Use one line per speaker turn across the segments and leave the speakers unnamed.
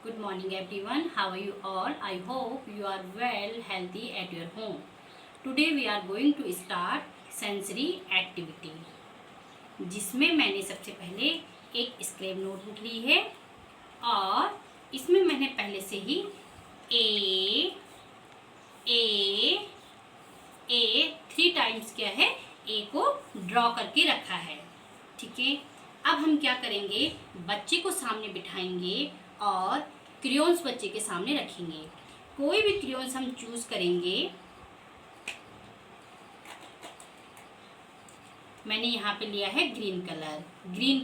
Good morning everyone. How are you all? I hope you are well, healthy at your home. Today we are going to start sensory activity, जिसमें मैंने सबसे पहले एक scrap notebook ली है और इसमें मैंने पहले से ही ए ए ए 3 टाइम्स क्या है ए को ड्रॉ करके रखा है। ठीक है, अब हम क्या करेंगे, बच्चे को सामने बिठाएंगे और क्रेयॉन्स बच्चे के सामने रखेंगे। कोई भी क्रेयॉन्स हम चूज करेंगे। मैंने यहाँ पे लिया है ग्रीन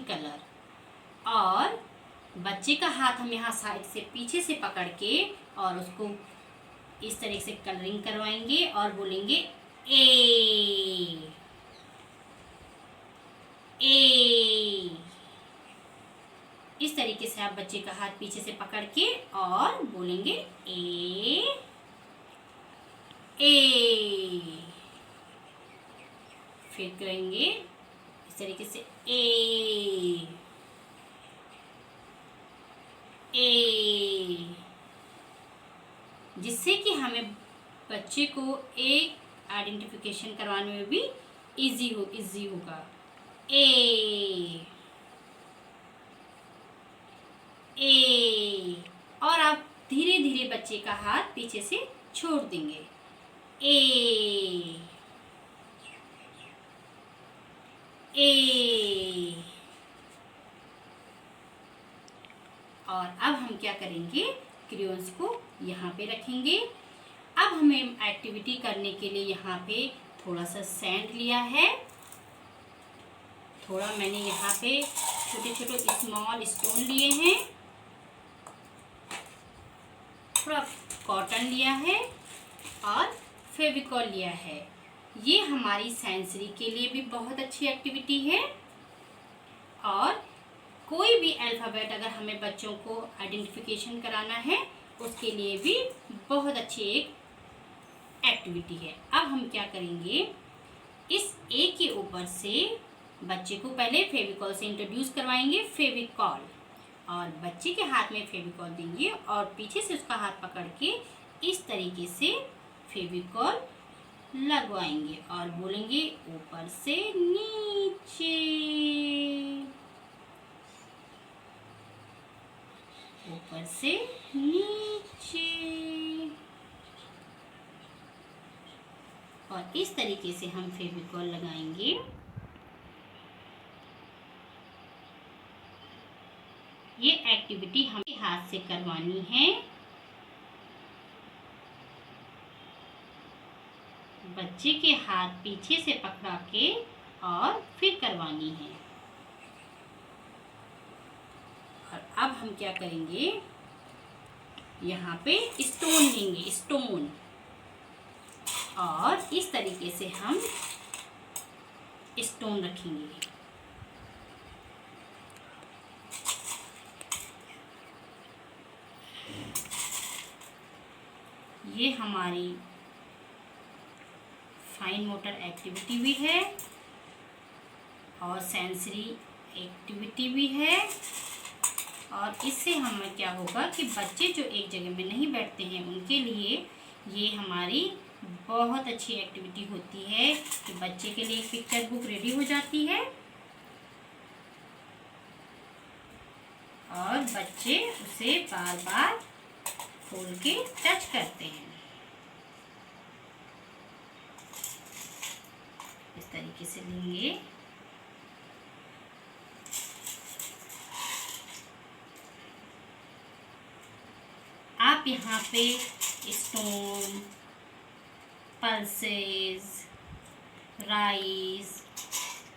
कलर और बच्चे का हाथ हम यहाँ साइड से पीछे से पकड़ के और उसको इस तरह से कलरिंग करवाएंगे और बोलेंगे ए। इस तरीके से आप बच्चे का हाथ पीछे से पकड़ के और बोलेंगे ए। फिर करेंगे इस तरीके से ए। जिससे कि हमें बच्चे को एक आइडेंटिफिकेशन करवाने में भी इजी होगा। ए और आप धीरे धीरे बच्चे का हाथ पीछे से छोड़ देंगे। ए और अब हम क्या करेंगे, क्रेयॉन्स को यहाँ पे रखेंगे। अब हमें एक्टिविटी करने के लिए यहाँ पे थोड़ा सा सैंड लिया है। थोड़ा मैंने यहाँ पे छोटे छोटे स्मॉल स्टोन लिए हैं। थोड़ा कॉटन लिया है और फेविकॉल लिया है। ये हमारी सेंसरी के लिए भी बहुत अच्छी एक्टिविटी है और कोई भी अल्फ़ाबेट अगर हमें बच्चों को आइडेंटिफिकेशन कराना है उसके लिए भी बहुत अच्छी एक एक्टिविटी है। अब हम क्या करेंगे, इस ए के ऊपर से बच्चे को पहले फेविकॉल से इंट्रोड्यूस करवाएंगे, फेविकॉल, और बच्चे के हाथ में फेविकॉल देंगे और पीछे से उसका हाथ पकड़ के इस तरीके से फेविकॉल लगवाएंगे और बोलेंगे ऊपर से नीचे, ऊपर से नीचे। और इस तरीके से हम फेविकॉल लगाएंगे। ये एक्टिविटी हमें हाथ से करवानी है। बच्चे के हाथ पीछे से पकड़ा के और फिर करवानी है। और अब हम क्या करेंगे, यहाँ पे स्टोन लेंगे, स्टोन, और इस तरीके से हम स्टोन रखेंगे। ये हमारी फाइन मोटर एक्टिविटी भी है और सेंसरी एक्टिविटी भी है। और इससे हमें क्या होगा कि बच्चे जो एक जगह में नहीं बैठते हैं उनके लिए ये हमारी बहुत अच्छी एक्टिविटी होती है कि बच्चे के लिए एक पिक्चर बुक रेडी हो जाती है और बच्चे उसे बार बार खोल के टच करते हैं। इस तरीके से लेंगे। आप यहाँ पे stone, pulses, rice,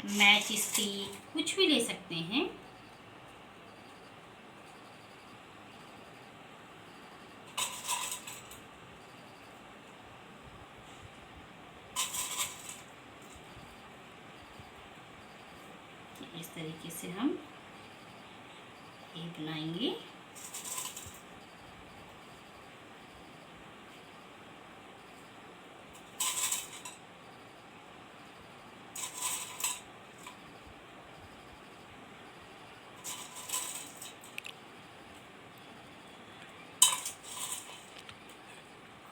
match stick कुछ भी ले सकते हैं। इस तरीके से हम ये बनाएंगे।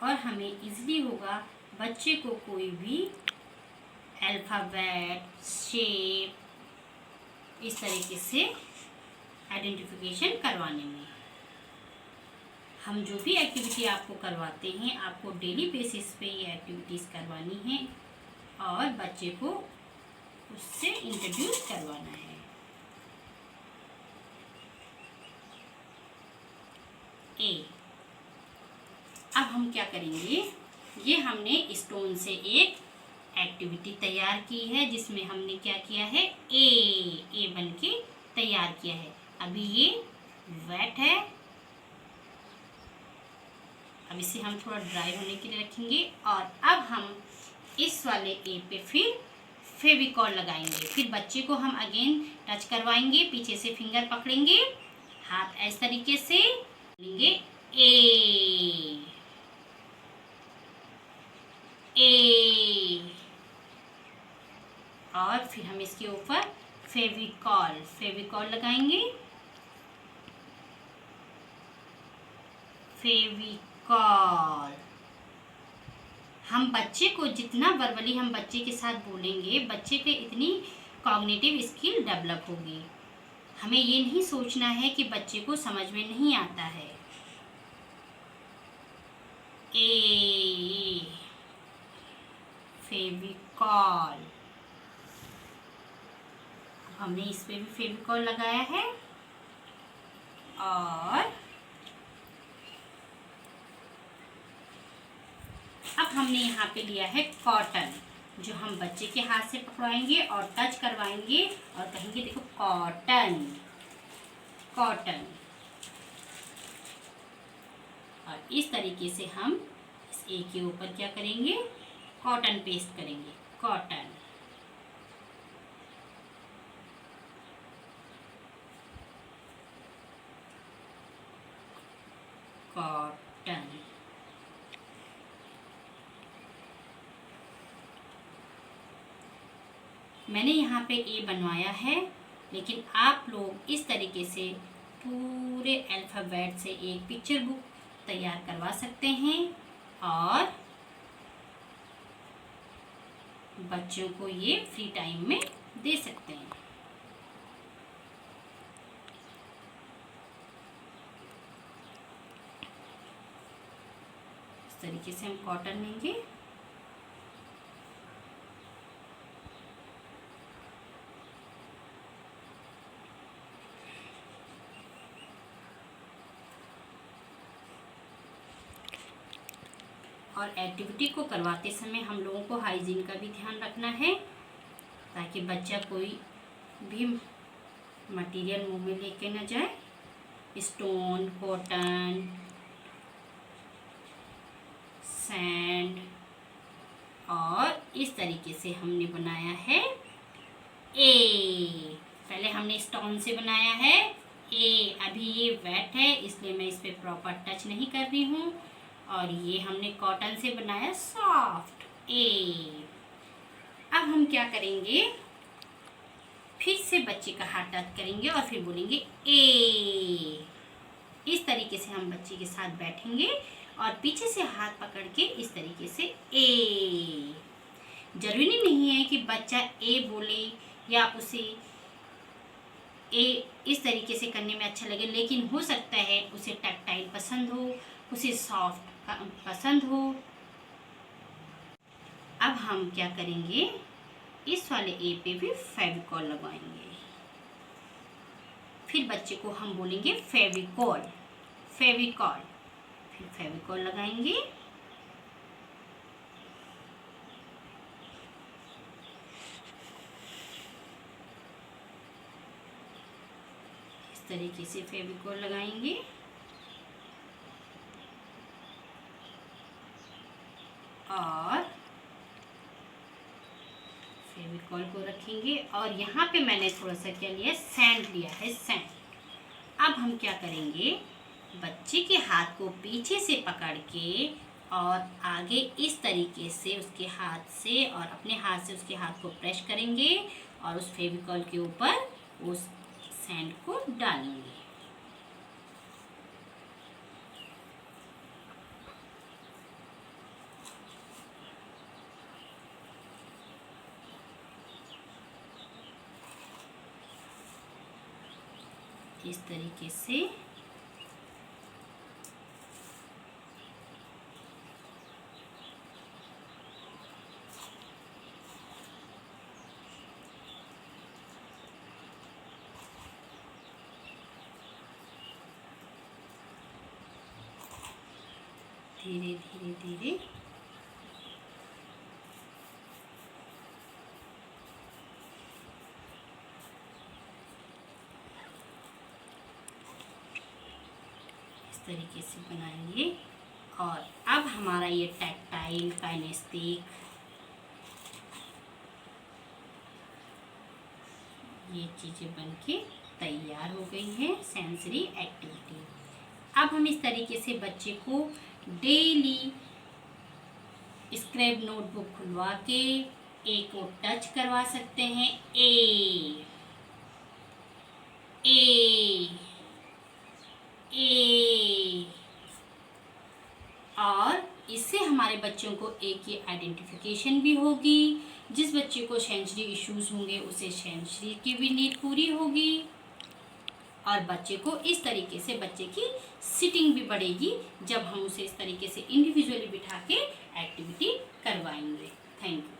और हमें इजीली होगा बच्चे को कोई भी अल्फ़ाबेट, शेप इस तरीके से आइडेंटिफिकेशन करवाने में। हम जो भी एक्टिविटी आपको करवाते हैं, आपको डेली बेसिस पे ये एक्टिविटीज़ करवानी है और बच्चे को उससे इंट्रोड्यूस करवाना है। ए, अब हम क्या करेंगे, ये हमने स्टोन से एक एक्टिविटी तैयार की है जिसमें हमने क्या किया है, ए बन के तैयार किया है। अभी ये वेट है, अब इसे हम थोड़ा ड्राई होने के लिए रखेंगे और अब हम इस वाले ए पे फिर फेविकॉल लगाएंगे। फिर बच्चे को हम अगेन टच करवाएंगे, पीछे से फिंगर पकड़ेंगे, हाथ इस तरीके से लेंगे, ए और फिर हम इसके ऊपर फेविकॉल लगाएंगे, फेविकॉल। हम बच्चे को जितना वर्बली हम बच्चे के साथ बोलेंगे, बच्चे के इतनी कॉग्निटिव स्किल डेवलप होगी। हमें ये नहीं सोचना है कि बच्चे को समझ में नहीं आता है। ए, फेविकॉल। हमने इस पे भी फेविकॉल लगाया है और अब हमने यहाँ पे लिया है कॉटन, जो हम बच्चे के हाथ से पकड़वाएंगे और टच करवाएंगे और कहेंगे देखो कॉटन, कॉटन। और इस तरीके से हम इस ए के ऊपर क्या करेंगे, कॉटन पेस्ट करेंगे, कॉटन। कॉटन। मैंने यहाँ पे ए बनवाया है, लेकिन आप लोग इस तरीके से पूरे अल्फ़ाबेट से एक पिक्चर बुक तैयार करवा सकते हैं और बच्चों को ये फ्री टाइम में दे सकते हैं। इस तरीके से हम कॉटन लेंगे और एक्टिविटी को करवाते समय हम लोगों को हाइजीन का भी ध्यान रखना है ताकि बच्चा कोई भी मटेरियल मुंह में लेके न जाए। स्टोन, कॉटन, सैंड और इस तरीके से हमने बनाया है ए। पहले हमने स्टोन से बनाया है ए, अभी ये वेट है इसलिए मैं इस पे प्रॉपर टच नहीं कर रही हूँ। और ये हमने कॉटन से बनाया सॉफ्ट ए। अब हम क्या करेंगे, फिर से बच्चे का हाथ टच करेंगे और फिर बोलेंगे ए। इस तरीके से हम बच्चे के साथ बैठेंगे और पीछे से हाथ पकड़ के इस तरीके से ए। जरूरी नहीं है कि बच्चा ए बोले या उसे ए इस तरीके से करने में अच्छा लगे, लेकिन हो सकता है उसे टैक्टाइल पसंद हो, उसे सॉफ्ट पसंद हो। अब हम क्या करेंगे, इस वाले ए पे भी फेविकॉल लगाएंगे। फिर बच्चे को हम बोलेंगे फेविकॉल, फेविकॉल, फिर फेविकॉल लगाएंगे। इस तरीके से फेविकॉल लगाएंगे और फेविकॉल को रखेंगे। और यहाँ पे मैंने थोड़ा सा क्या लिया, सैंड लिया है, सैंड। अब हम क्या करेंगे, बच्चे के हाथ को पीछे से पकड़ के और आगे इस तरीके से उसके हाथ से और अपने हाथ से उसके हाथ को प्रेस करेंगे और उस फेविकॉल के ऊपर उस सैंड को डालेंगे। इस तरीके से धीरे धीरे धीरे इस तरीके से बनाएंगे। और अब हमारा ये टैक्टाइल, काइनेस्टिक, ये चीज़ें बनके तैयार हो गई हैं सेंसरी एक्टिविटी। अब हम इस तरीके से बच्चे को डेली स्क्रैप नोटबुक खुलवा के ए को टच करवा सकते हैं। ए और इससे हमारे बच्चों को ए की आइडेंटिफिकेशन भी होगी। जिस बच्चे को सेंसरी इश्यूज होंगे उसे सेंसरी की भी नीड पूरी होगी और बच्चे को इस तरीके से बच्चे की सिटिंग भी बढ़ेगी जब हम उसे इस तरीके से इंडिविजुअली बिठा के एक्टिविटी करवाएंगे। Thank you.